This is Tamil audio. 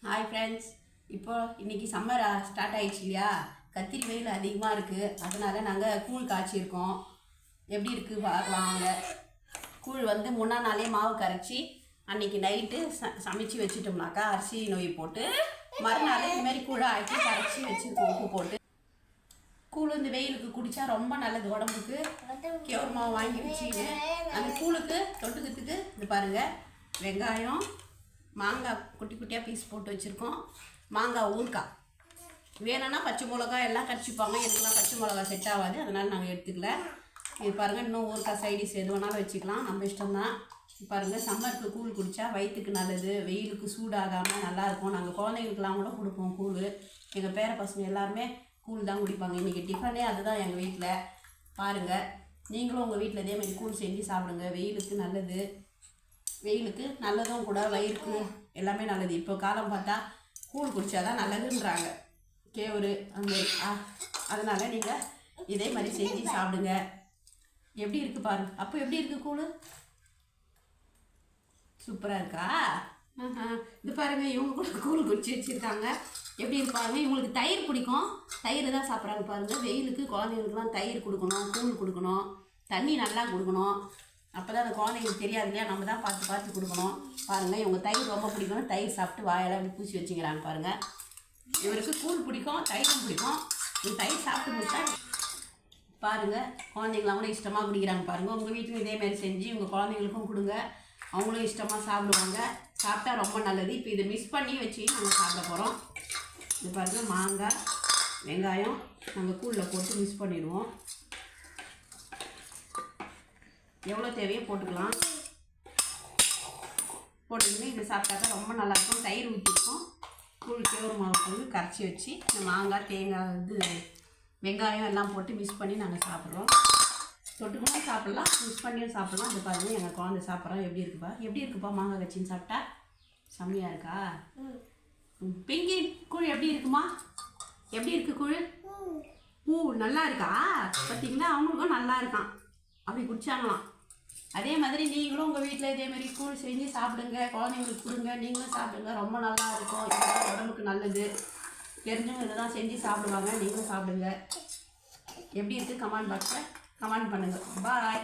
ஹாய் ஃப்ரெண்ட்ஸ், இன்றைக்கி சம்மர் ஸ்டார்ட் ஆகிடுச்சு இல்லையா? கத்திரி வெயில் அதிகமாக இருக்குது. அதனால் நாங்கள் கூழ் காய்ச்சிருக்கோம். எப்படி இருக்குது பார்க்கலாம் வாங்க. கூழ் முன்னா நாளே மாவு கரைச்சி அன்றைக்கி நைட்டு சமைச்சு வச்சுட்டோம்னாக்கா அரிசி நொய் போட்டு மறுநாள் இதுமாரி கூழை ஆக்கி கரைச்சி வச்சுருக்கோம். உப்பு போட்டு கூழ் இந்த வெயிலுக்கு குடித்தா ரொம்ப நல்லது உடம்புக்கு. கேவர் மாவு வாங்கி வச்சுக்கிட்டு அந்த கூழுக்கு தொட்டுக்கிறதுக்கு இது பாருங்கள், வெங்காயம், மாங்காய் குட்டி குட்டியாக பீஸ் போட்டு வச்சுருக்கோம். மாங்காய் ஊறுக்காய் வேணும்னா பச்சை மிளகா எல்லாம் கடிச்சிப்பாங்க. எனக்குலாம் பச்சை மிளகா செட் ஆகாது, அதனால் நாங்கள் எடுத்துக்கல. இது பாருங்கள், இன்னும் ஊறுக்காய் சைடிஸ் எது வேணாலும் வச்சுக்கலாம், நம்ம இஷ்டம்தான். பாருங்கள், சம்மருக்கு கூழ் குடித்தா வயிற்றுக்கு நல்லது, வெயிலுக்கு சூடாகாமல் நல்லாயிருக்கும். நாங்கள் குழந்தைங்களுக்கெல்லாம் கூட கொடுப்போம் கூழ். எங்கள் பேர பசங்க எல்லாருமே கூழ் தான் குடிப்பாங்க. இன்றைக்கி டிஃபனே அதுதான் எங்கள் வீட்டில். பாருங்கள், நீங்களும் உங்கள் வீட்டில் இதேமாதிரி கூழ் செஞ்சு சாப்பிடுங்க. வெயிலுக்கு நல்லது, வெயிலுக்கு நல்லதும் கூட, வயிறுக்கு எல்லாமே நல்லது. இப்போ காலம் பார்த்தா கூழ் குடித்தாதான் நல்லதுன்றாங்க, கேவுரு அந்த. அதனால் நீங்கள் இதே மாதிரி செஞ்சு சாப்பிடுங்க. எப்படி இருக்குது பாருங்கள். அப்போ எப்படி இருக்குது கூழ்? சூப்பராக இருக்கா? இது பாருங்கள், இவங்க கூட கூழ் குடிச்சு வச்சுருக்காங்க. எப்படி இருப்பாங்க? இவங்களுக்கு தயிர் பிடிக்கும், தயிர் தான் சாப்பிட்றாங்க. பாருங்கள், வெயிலுக்கு குழந்தைங்களுக்குலாம் தயிர் கொடுக்கணும், கூழ் கொடுக்கணும், தண்ணி நல்லா கொடுக்கணும். அப்போ தான் அந்த குழந்தைங்களுக்கு தெரியாது இல்லையா, நம்ம தான் பார்த்து பார்த்து கொடுக்கணும். பாருங்கள், இவங்க தயிர் ரொம்ப பிடிக்கணும், தயிர் சாப்பிட்டு வாயெல்லாம் அப்படி பூசி வச்சுக்கிறாங்க. பாருங்கள், இவருக்கு கூழ் பிடிக்கும், தயிரும் பிடிக்கும். இந்த தயிர் சாப்பிட்டு முடிச்சா பாருங்கள், குழந்தைங்களாம் கூட இஷ்டமாக குடிக்கிறாங்க. பாருங்கள், உங்கள் வீட்டிலும் இதேமாதிரி செஞ்சு உங்கள் குழந்தைங்களுக்கும் கொடுங்க, அவங்களும் இஷ்டமாக சாப்பிடுவாங்க. சாப்பிட்டா ரொம்ப நல்லது. இப்போ இதை மிக்ஸ் பண்ணி வச்சு நாங்கள் சாப்பிட போகிறோம். இது பாருங்கள், மாங்காய், வெங்காயம் நாங்கள் கூழில் போட்டு மிக்ஸ் பண்ணிடுவோம். எவ்வளோ தேவையோ போட்டுக்கலாம். போட்டுக்கிட்டு இதை சாப்பிட்டாக்கா ரொம்ப நல்லாயிருக்கும். தயிர் ஊற்றிருக்கோம், கூழ் கேவுரு மாவு கரைச்சி வச்சு இந்த மாங்காய், தேங்காய், வெங்காயம் எல்லாம் போட்டு மிக்ஸ் பண்ணி நாங்கள் சாப்பிட்றோம். தொட்டுக்கணும் சாப்பிட்லாம், மிக்ஸ் பண்ணியும் சாப்பிட்லாம். இது பாருங்கள், எங்கள் குழந்தை சாப்பிட்றோம். எப்படி இருக்குப்பா மாங்காய் கச்சின்னு சாப்பிட்டா? செம்மையாக இருக்கா? பிங்கி, கூழ் எப்படி இருக்குமா? எப்படி இருக்குது கூழ்? நல்லா இருக்கா? பார்த்தீங்களா, அவங்களுக்கும் நல்லா இருக்கான், அப்படி குடிச்சாங்களாம். அதே மாதிரி நீங்களும் உங்கள் வீட்டில் இதேமாரி கூழ் செஞ்சு சாப்பிடுங்க, குழந்தைங்களுக்கு கொடுங்க, நீங்களும் சாப்பிடுங்க. ரொம்ப நல்லா இருக்கும், இதுதான் உடம்புக்கு நல்லது. தெரிஞ்சவங்க இதை தான் செஞ்சு சாப்பிடுவாங்க, நீங்களும் சாப்பிடுங்க. எப்படி இருக்குது கமெண்ட் பாக்ஸில் கமெண்ட் பண்ணுங்கள். பாய்.